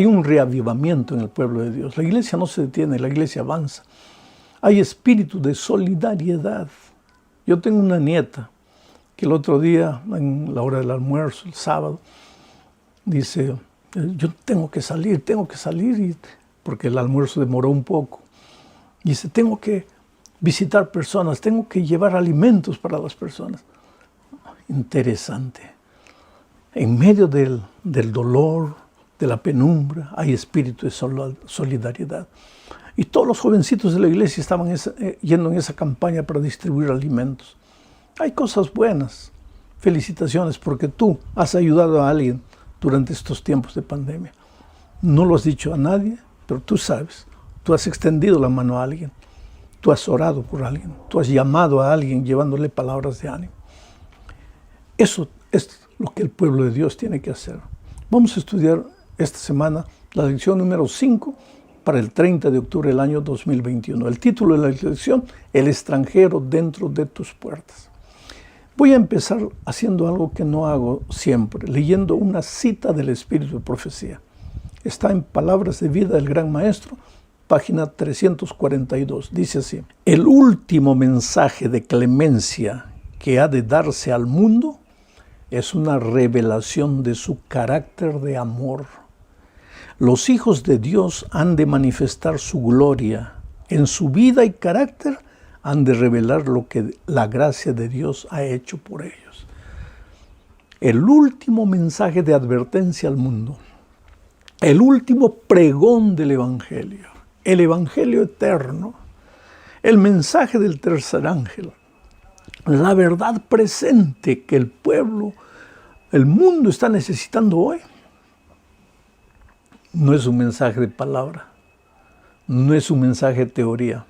Hay un reavivamiento en el pueblo de Dios. La iglesia no se detiene, la iglesia avanza. Hay espíritu de solidaridad. Yo tengo una nieta que el otro día, en la hora del almuerzo, el sábado, dice, yo tengo que salir, porque el almuerzo demoró un poco. Dice, tengo que visitar personas, tengo que llevar alimentos para las personas. Interesante. En medio del dolor, de la penumbra, hay espíritu de solidaridad. Y todos los jovencitos de la iglesia estaban yendo en esa campaña para distribuir alimentos. Hay cosas buenas. Felicitaciones porque tú has ayudado a alguien durante estos tiempos de pandemia. No lo has dicho a nadie, pero tú sabes. Tú has extendido la mano a alguien. Tú has orado por alguien. Tú has llamado a alguien llevándole palabras de ánimo. Eso es lo que el pueblo de Dios tiene que hacer. Vamos a estudiar esta semana la lección número 5 para el 30 de octubre del año 2021. El título de la lección, El extranjero dentro de tus puertas. Voy a empezar haciendo algo que no hago siempre, leyendo una cita del Espíritu de Profecía. Está en Palabras de Vida del Gran Maestro, página 342. Dice así: el último mensaje de clemencia que ha de darse al mundo es una revelación de su carácter de amor. Los hijos de Dios han de manifestar su gloria. En su vida y carácter han de revelar lo que la gracia de Dios ha hecho por ellos. El último mensaje de advertencia al mundo. El último pregón del Evangelio. El Evangelio eterno. El mensaje del tercer ángel. La verdad presente que el pueblo, el mundo está necesitando hoy. No es un mensaje de palabra, no es un mensaje de teoría,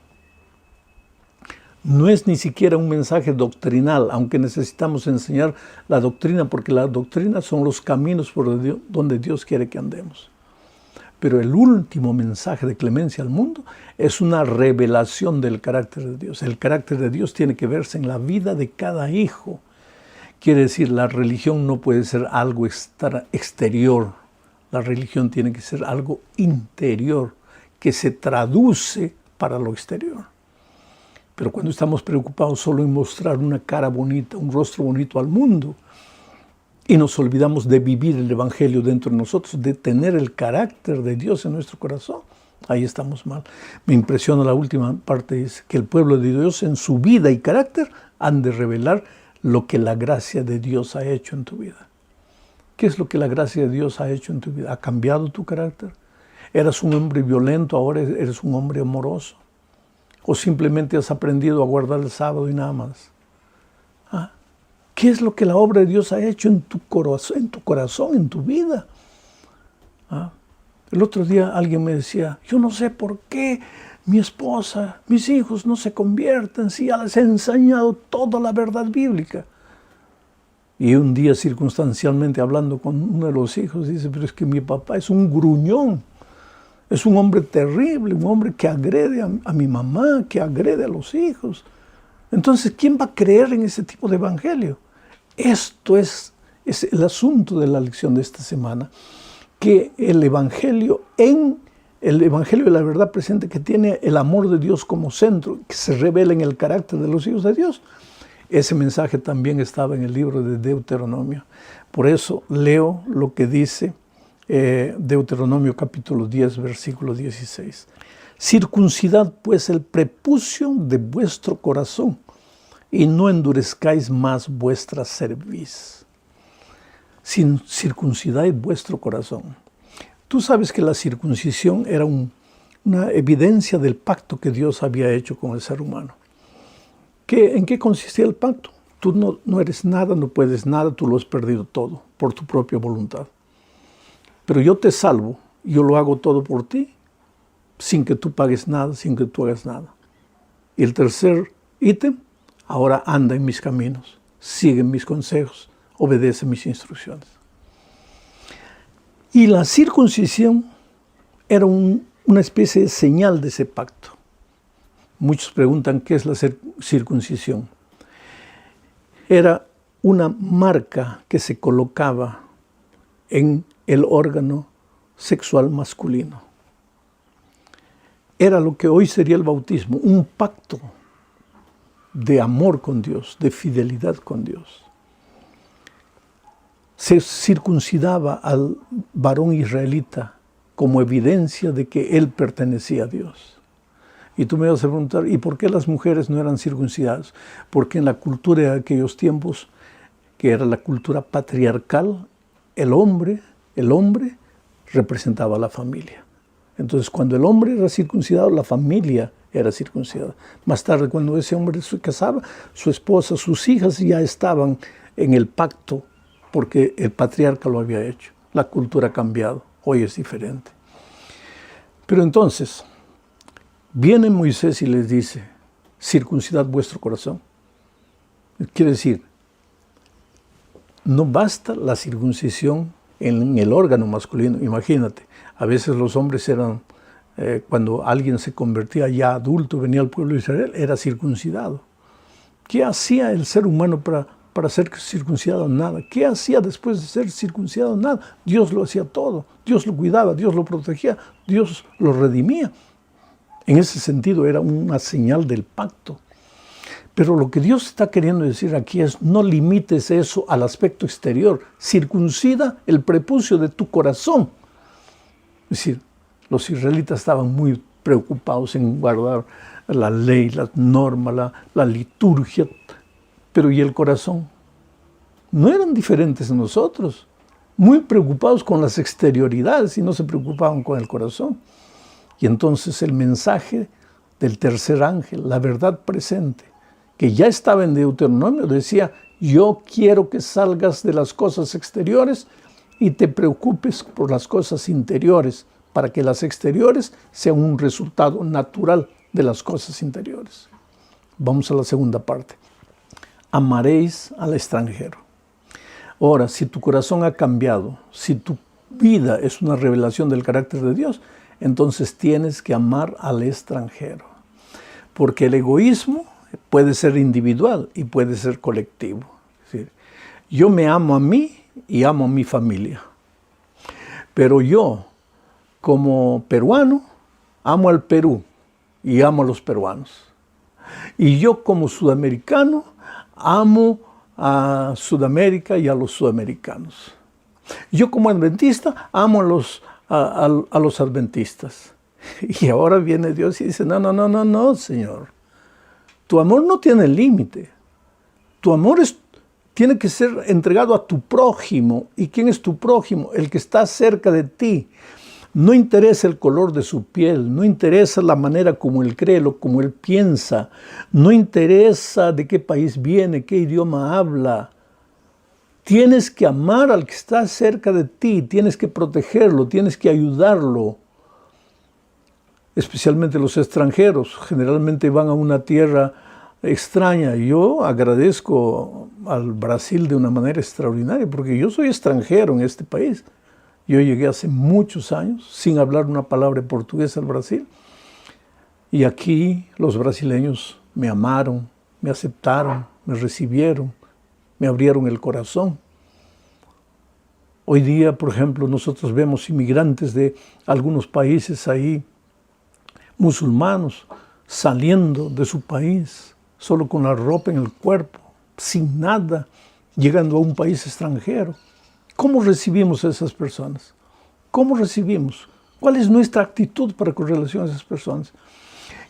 no es ni siquiera un mensaje doctrinal, aunque necesitamos enseñar la doctrina, porque la doctrina son los caminos por donde Dios quiere que andemos. Pero el último mensaje de clemencia al mundo es una revelación del carácter de Dios. El carácter de Dios tiene que verse en la vida de cada hijo. Quiere decir, la religión no puede ser algo exterior. La religión tiene que ser algo interior, que se traduce para lo exterior. Pero cuando estamos preocupados solo en mostrar una cara bonita, un rostro bonito al mundo, y nos olvidamos de vivir el Evangelio dentro de nosotros, de tener el carácter de Dios en nuestro corazón, ahí estamos mal. Me impresiona la última parte, dice que el pueblo de Dios en su vida y carácter han de revelar lo que la gracia de Dios ha hecho en tu vida. ¿Qué es lo que la gracia de Dios ha hecho en tu vida? ¿Ha cambiado tu carácter? ¿Eras un hombre violento, ahora eres un hombre amoroso? ¿O simplemente has aprendido a guardar el sábado y nada más? ¿Ah? ¿Qué es lo que la obra de Dios ha hecho en tu corazón, en tu vida? ¿Ah? El otro día alguien me decía, yo no sé por qué mi esposa, mis hijos no se convierten si ya les he enseñado toda la verdad bíblica. Y un día circunstancialmente hablando con uno de los hijos, dice, pero es que mi papá es un gruñón, es un hombre terrible, un hombre que agrede a mi mamá, que agrede a los hijos. Entonces, ¿quién va a creer en ese tipo de evangelio? Esto es el asunto de la lección de esta semana, que el evangelio de la verdad presente, que tiene el amor de Dios como centro, que se revela en el carácter de los hijos de Dios. Ese mensaje también estaba en el libro de Deuteronomio. Por eso leo lo que dice Deuteronomio capítulo 10, versículo 16. Circuncidad pues el prepucio de vuestro corazón y no endurezcáis más vuestra cerviz. Circuncidáis vuestro corazón. Tú sabes que la circuncisión era una evidencia del pacto que Dios había hecho con el ser humano. ¿En qué consistía el pacto? Tú no eres nada, no puedes nada, tú lo has perdido todo por tu propia voluntad. Pero yo te salvo, yo lo hago todo por ti, sin que tú pagues nada, sin que tú hagas nada. Y el tercer ítem, ahora anda en mis caminos, sigue mis consejos, obedece mis instrucciones. Y la circuncisión era una especie de señal de ese pacto. Muchos preguntan qué es la circuncisión. Era una marca que se colocaba en el órgano sexual masculino. Era lo que hoy sería el bautismo, un pacto de amor con Dios, de fidelidad con Dios. Se circuncidaba al varón israelita como evidencia de que él pertenecía a Dios. Y tú me vas a preguntar, ¿y por qué las mujeres no eran circuncidadas? Porque en la cultura de aquellos tiempos, que era la cultura patriarcal, el hombre representaba a la familia. Entonces, cuando el hombre era circuncidado, la familia era circuncidada. Más tarde, cuando ese hombre se casaba, su esposa, sus hijas ya estaban en el pacto porque el patriarca lo había hecho. La cultura ha cambiado, hoy es diferente. Pero entonces, viene Moisés y les dice, circuncidad vuestro corazón. Quiere decir, no basta la circuncisión en el órgano masculino. Imagínate, a veces los hombres eran, cuando alguien se convertía ya adulto, venía al pueblo de Israel, era circuncidado. ¿Qué hacía el ser humano para ser circuncidado? Nada. ¿Qué hacía después de ser circuncidado? Nada. Dios lo hacía todo. Dios lo cuidaba, Dios lo protegía, Dios lo redimía. En ese sentido era una señal del pacto. Pero lo que Dios está queriendo decir aquí es, no limites eso al aspecto exterior. Circuncida el prepucio de tu corazón. Es decir, los israelitas estaban muy preocupados en guardar la ley, la norma, la liturgia. Pero ¿y el corazón? No eran diferentes de nosotros. Muy preocupados con las exterioridades y no se preocupaban con el corazón. Y entonces el mensaje del tercer ángel, la verdad presente, que ya estaba en Deuteronomio, decía, yo quiero que salgas de las cosas exteriores y te preocupes por las cosas interiores, para que las exteriores sean un resultado natural de las cosas interiores. Vamos a la segunda parte. Amaréis al extranjero. Ahora, si tu corazón ha cambiado, si tu vida es una revelación del carácter de Dios, entonces tienes que amar al extranjero. Porque el egoísmo puede ser individual y puede ser colectivo. Es decir, yo me amo a mí y amo a mi familia. Pero yo, como peruano, amo al Perú y amo a los peruanos. Y yo, como sudamericano, amo a Sudamérica y a los sudamericanos. Yo, como adventista, amo a los adventistas. Y ahora viene Dios y dice, no, Señor. Tu amor no tiene límite. Tu amor tiene que ser entregado a tu prójimo. ¿Y quién es tu prójimo? El que está cerca de ti. No interesa el color de su piel, no interesa la manera como él cree, como él piensa, no interesa de qué país viene, qué idioma habla. Tienes que amar al que está cerca de ti, tienes que protegerlo, tienes que ayudarlo. Especialmente los extranjeros, generalmente van a una tierra extraña. Yo agradezco al Brasil de una manera extraordinaria, porque yo soy extranjero en este país. Yo llegué hace muchos años sin hablar una palabra de portugués al Brasil. Y aquí los brasileños me amaron, me aceptaron, me recibieron, me abrieron el corazón. Hoy día, por ejemplo, nosotros vemos inmigrantes de algunos países ahí, musulmanos, saliendo de su país, solo con la ropa en el cuerpo, sin nada, llegando a un país extranjero. ¿Cómo recibimos a esas personas? ¿Cómo recibimos? ¿Cuál es nuestra actitud para con relación a esas personas?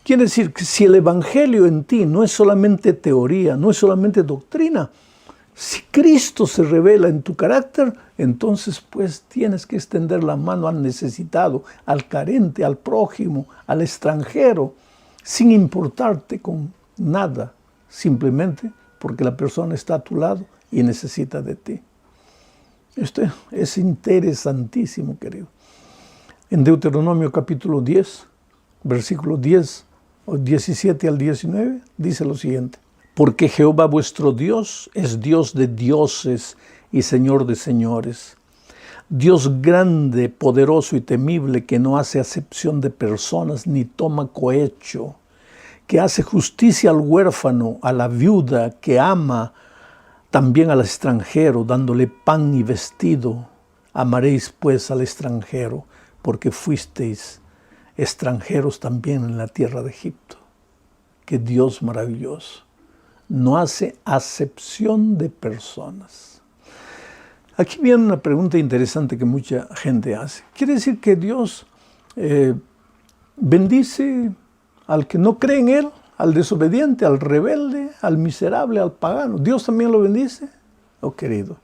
Quiere decir que si el Evangelio en ti no es solamente teoría, no es solamente doctrina, si Cristo se revela en tu carácter, entonces pues tienes que extender la mano al necesitado, al carente, al prójimo, al extranjero, sin importarte con nada, simplemente porque la persona está a tu lado y necesita de ti. Esto es interesantísimo, querido. En Deuteronomio capítulo 10, versículo 10, 17 al 19, dice lo siguiente. Porque Jehová vuestro Dios es Dios de dioses y Señor de señores. Dios grande, poderoso y temible, que no hace acepción de personas ni toma cohecho, que hace justicia al huérfano, a la viuda, que ama también al extranjero, dándole pan y vestido. Amaréis pues al extranjero. porque fuisteis extranjeros también en la tierra de Egipto. Que Dios maravilloso no hace acepción de personas. Aquí viene una pregunta interesante que mucha gente hace. ¿Quiere decir que Dios bendice al que no cree en Él, al desobediente, al rebelde, al miserable, al pagano? ¿Dios también lo bendice? Oh, querido,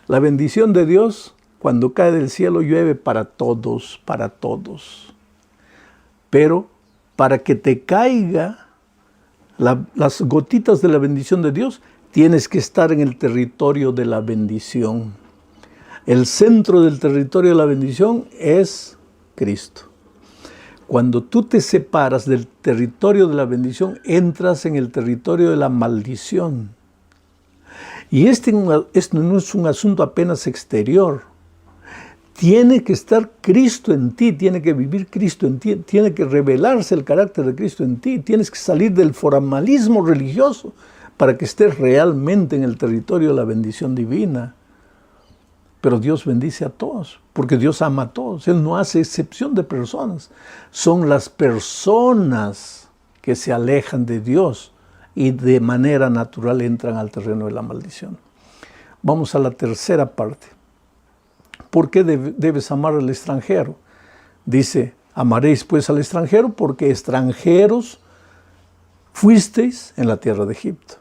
la bendición de Dios cuando cae del cielo llueve para todos, para todos. Pero para que te caiga las gotitas de la bendición de Dios, tienes que estar en el territorio de la bendición. El centro del territorio de la bendición es Cristo. Cuando tú te separas del territorio de la bendición, entras en el territorio de la maldición. Y este no es un asunto apenas exterior. Tiene que estar Cristo en ti, tiene que vivir Cristo en ti, tiene que revelarse el carácter de Cristo en ti. Tienes que salir del formalismo religioso para que estés realmente en el territorio de la bendición divina. Pero Dios bendice a todos, porque Dios ama a todos. Él no hace excepción de personas. Son las personas que se alejan de Dios y de manera natural entran al terreno de la maldición. Vamos a la tercera parte. ¿Por qué debes amar al extranjero? Dice, amaréis pues al extranjero porque extranjeros fuisteis en la tierra de Egipto.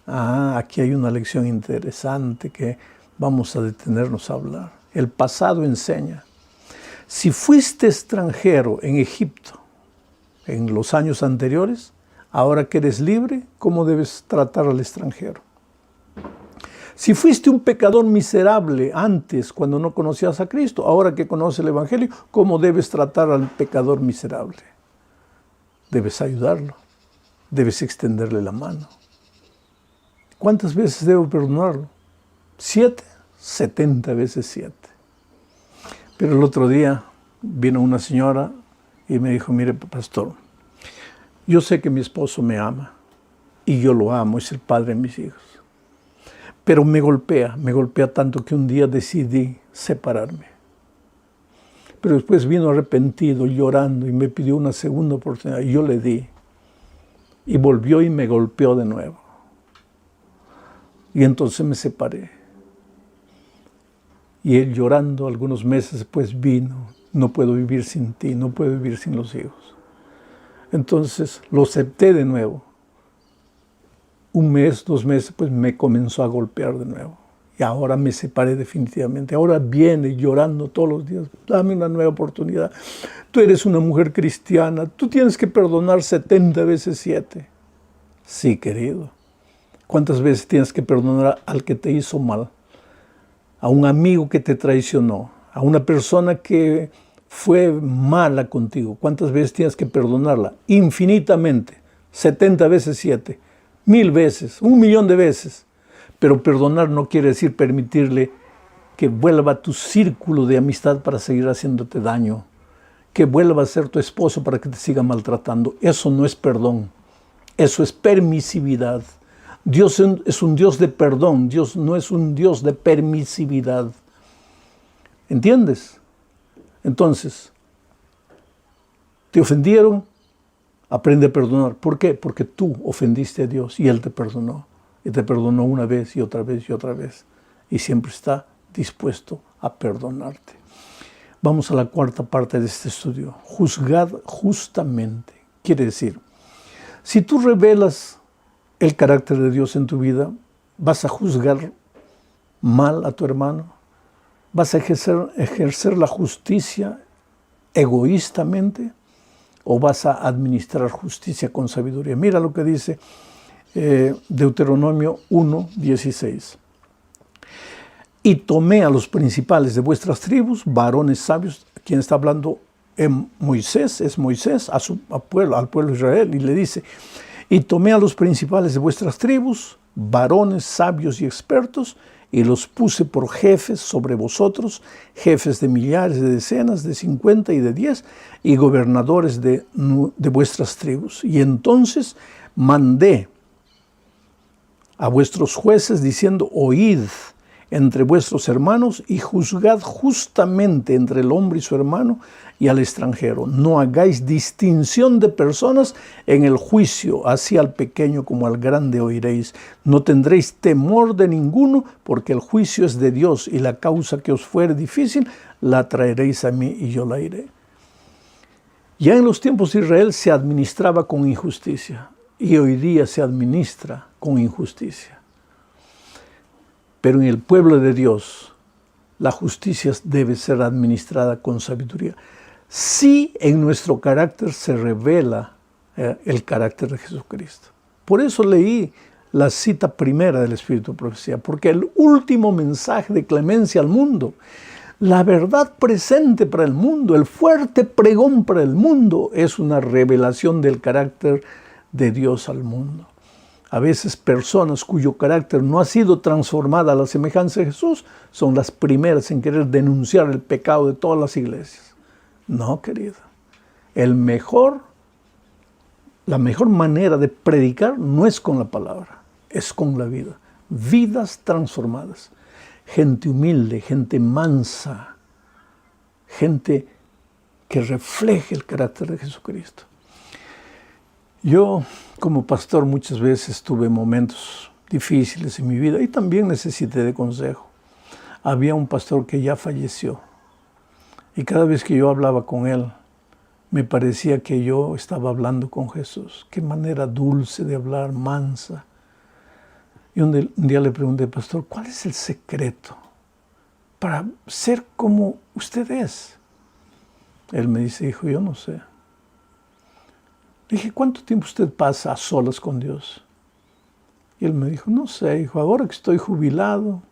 Aquí hay una lección interesante que vamos a detenernos a hablar. El pasado enseña. Si fuiste extranjero en Egipto en los años anteriores, ahora que eres libre, ¿cómo debes tratar al extranjero? Si fuiste un pecador miserable antes, cuando no conocías a Cristo, ahora que conoces el Evangelio, ¿cómo debes tratar al pecador miserable? Debes ayudarlo, debes extenderle la mano. ¿Cuántas veces debo perdonarlo? 7, 70 veces 7. Pero el otro día vino una señora y me dijo, mire, pastor, yo sé que mi esposo me ama y yo lo amo, es el padre de mis hijos. Pero me golpea tanto que un día decidí separarme. Pero después vino arrepentido, llorando, y me pidió una segunda oportunidad. Y yo le di. Y volvió y me golpeó de nuevo. Y entonces me separé. Y él llorando algunos meses después vino. No puedo vivir sin ti, no puedo vivir sin los hijos. Entonces lo acepté de nuevo. Un mes, 2 meses, pues me comenzó a golpear de nuevo. Y ahora me separé definitivamente. Ahora viene llorando todos los días. Dame una nueva oportunidad. Tú eres una mujer cristiana. Tú tienes que perdonar 70 veces 7. Sí, querido. ¿Cuántas veces tienes que perdonar al que te hizo mal? A un amigo que te traicionó. A una persona que fue mala contigo. ¿Cuántas veces tienes que perdonarla? Infinitamente. 70 veces 7. 1000 veces, 1.000.000 de veces. Pero perdonar no quiere decir permitirle que vuelva a tu círculo de amistad para seguir haciéndote daño, que vuelva a ser tu esposo para que te siga maltratando. Eso no es perdón, eso es permisividad. Dios es un Dios de perdón, Dios no es un Dios de permisividad. ¿Entiendes? Entonces, ¿te ofendieron? Aprende a perdonar. ¿Por qué? Porque tú ofendiste a Dios y Él te perdonó. Y te perdonó una vez y otra vez y otra vez. Y siempre está dispuesto a perdonarte. Vamos a la cuarta parte de este estudio. Juzgad justamente. Quiere decir, si tú revelas el carácter de Dios en tu vida, ¿vas a juzgar mal a tu hermano? ¿Vas a ejercer la justicia egoístamente? ¿O vas a administrar justicia con sabiduría? Mira lo que dice Deuteronomio 1:16. Y tomé a los principales de vuestras tribus, varones sabios. Quien está hablando es Moisés, al pueblo de Israel, y le dice, y tomé a los principales de vuestras tribus, varones sabios y expertos, y los puse por jefes sobre vosotros, jefes de millares, de decenas, de 50 y de 10, y gobernadores de vuestras tribus. Y entonces mandé a vuestros jueces diciendo, oíd, entre vuestros hermanos y juzgad justamente entre el hombre y su hermano y al extranjero. No hagáis distinción de personas en el juicio, así al pequeño como al grande oiréis. No tendréis temor de ninguno, porque el juicio es de Dios, y la causa que os fuere difícil la traeréis a mí y yo la iré. Ya en los tiempos de Israel se administraba con injusticia, y hoy día se administra con injusticia. Pero en el pueblo de Dios, la justicia debe ser administrada con sabiduría. Sí, en nuestro carácter se revela el carácter de Jesucristo. Por eso leí la cita primera del Espíritu de Profecía, porque el último mensaje de clemencia al mundo, la verdad presente para el mundo, el fuerte pregón para el mundo, es una revelación del carácter de Dios al mundo. A veces personas cuyo carácter no ha sido transformada a la semejanza de Jesús son las primeras en querer denunciar el pecado de todas las iglesias. No, querida. La mejor manera de predicar no es con la palabra, es con la vida. Vidas transformadas. Gente humilde, gente mansa, gente que refleje el carácter de Jesucristo. Yo, como pastor, muchas veces tuve momentos difíciles en mi vida y también necesité de consejo. Había un pastor que ya falleció y cada vez que yo hablaba con él, me parecía que yo estaba hablando con Jesús. Qué manera dulce de hablar, mansa. Y un día le pregunté, pastor, ¿cuál es el secreto para ser como usted es? Él me dice, hijo, yo no sé. Le dije, ¿cuánto tiempo usted pasa a solas con Dios? Y él me dijo, no sé, hijo, ahora que estoy jubilado,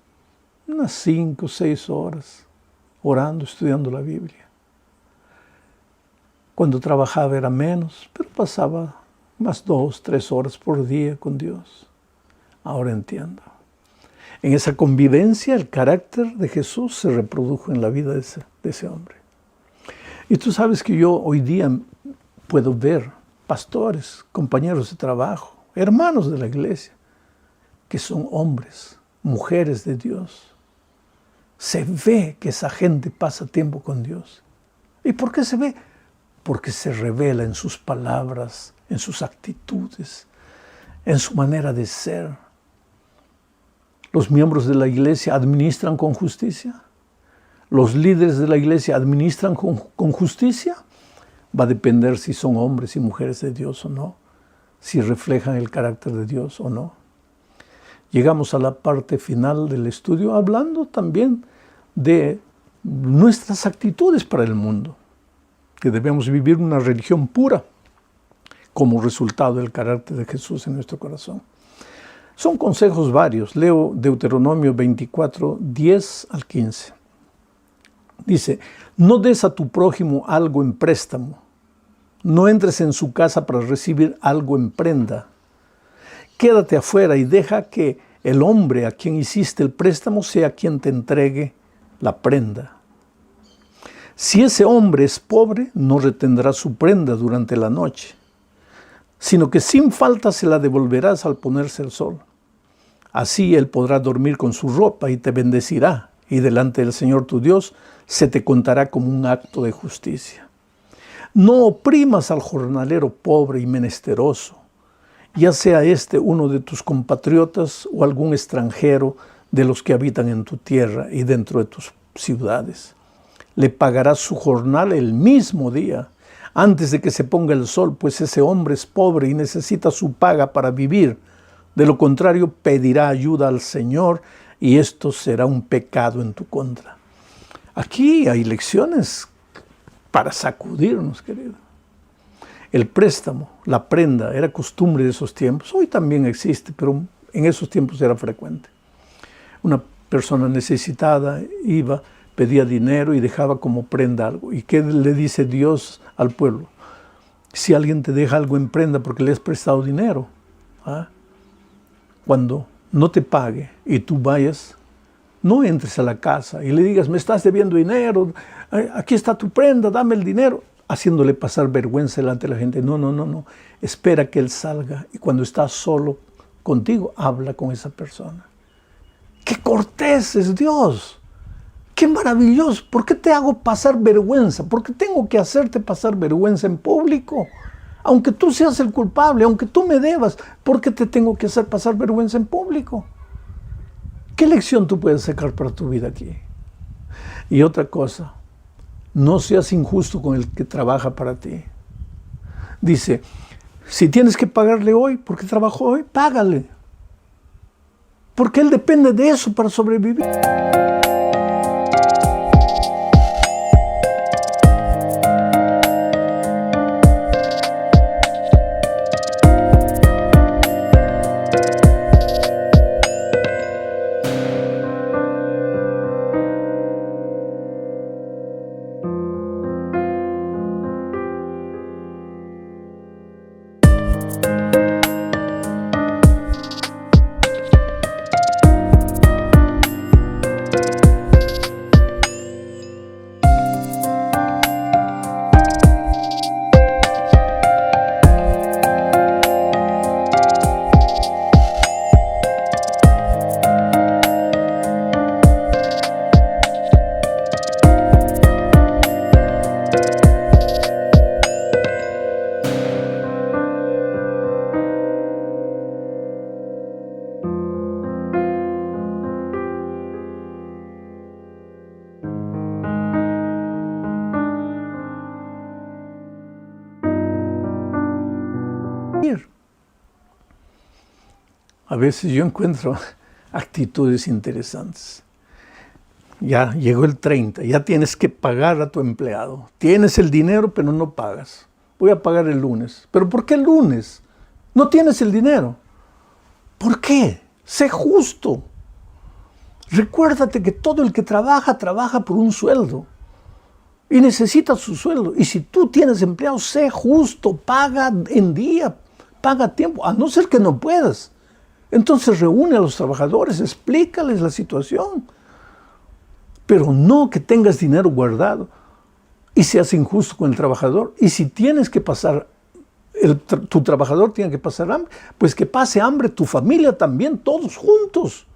unas 5 o 6 horas orando, estudiando la Biblia. Cuando trabajaba era menos, pero pasaba más 2 o 3 horas por día con Dios. Ahora entiendo. En esa convivencia, el carácter de Jesús se reprodujo en la vida de ese hombre. Y tú sabes que yo hoy día puedo ver pastores, compañeros de trabajo, hermanos de la iglesia, que son hombres, mujeres de Dios. Se ve que esa gente pasa tiempo con Dios. ¿Y por qué se ve? Porque se revela en sus palabras, en sus actitudes, en su manera de ser. ¿Los miembros de la iglesia administran con justicia? ¿Los líderes de la iglesia administran con justicia? Va a depender si son hombres y mujeres de Dios o no, si reflejan el carácter de Dios o no. Llegamos a la parte final del estudio hablando también de nuestras actitudes para el mundo, que debemos vivir una religión pura como resultado del carácter de Jesús en nuestro corazón. Son consejos varios. Leo Deuteronomio 24, 10 al 15. Dice, no des a tu prójimo algo en préstamo. No entres en su casa para recibir algo en prenda. Quédate afuera y deja que el hombre a quien hiciste el préstamo sea quien te entregue la prenda. Si ese hombre es pobre, no retendrá su prenda durante la noche, sino que sin falta se la devolverás al ponerse el sol. Así él podrá dormir con su ropa y te bendecirá, y delante del Señor tu Dios se te contará como un acto de justicia. No oprimas al jornalero pobre y menesteroso, ya sea este uno de tus compatriotas o algún extranjero de los que habitan en tu tierra y dentro de tus ciudades. Le pagarás su jornal el mismo día, antes de que se ponga el sol, pues ese hombre es pobre y necesita su paga para vivir. De lo contrario, pedirá ayuda al Señor y esto será un pecado en tu contra. Aquí hay lecciones para sacudirnos, querido. El préstamo, la prenda, era costumbre de esos tiempos. Hoy también existe, pero en esos tiempos era frecuente. Una persona necesitada iba, pedía dinero y dejaba como prenda algo. ¿Y qué le dice Dios al pueblo? Si alguien te deja algo en prenda porque le has prestado dinero, cuando no te pague y tú vayas, no entres a la casa y le digas, me estás debiendo dinero, aquí está tu prenda, dame el dinero, haciéndole pasar vergüenza delante de la gente. No. Espera que él salga y cuando está solo contigo, habla con esa persona. ¡Qué cortés es Dios! ¡Qué maravilloso! ¿Por qué te hago pasar vergüenza? ¿Por qué tengo que hacerte pasar vergüenza en público? Aunque tú seas el culpable, aunque tú me debas, ¿por qué te tengo que hacer pasar vergüenza en público? ¿Qué lección tú puedes sacar para tu vida aquí? Y otra cosa, no seas injusto con el que trabaja para ti. Dice, si tienes que pagarle hoy, porque trabajó hoy, págale. Porque él depende de eso para sobrevivir. A veces yo encuentro actitudes interesantes. Ya llegó el 30, ya tienes que pagar a tu empleado. Tienes el dinero, pero no pagas. Voy a pagar el lunes. ¿Pero por qué el lunes? No tienes el dinero. ¿Por qué? Sé justo. Recuérdate que todo el que trabaja, trabaja por un sueldo. Y necesita su sueldo. Y si tú tienes empleado, sé justo. Paga en día, paga a tiempo. A no ser que no puedas. Entonces reúne a los trabajadores, explícales la situación. Pero no que tengas dinero guardado y seas injusto con el trabajador. Y si tienes que pasar, tu trabajador tiene que pasar hambre, pues que pase hambre tu familia también, todos juntos.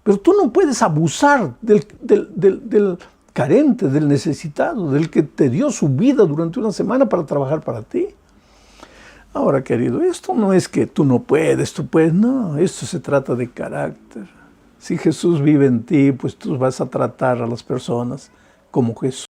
Pero tú no puedes abusar del carente, del necesitado, del que te dio su vida durante una semana para trabajar para ti. Ahora, querido, esto no es que tú no puedes, tú puedes. No, esto se trata de carácter. Si Jesús vive en ti, pues tú vas a tratar a las personas como Jesús.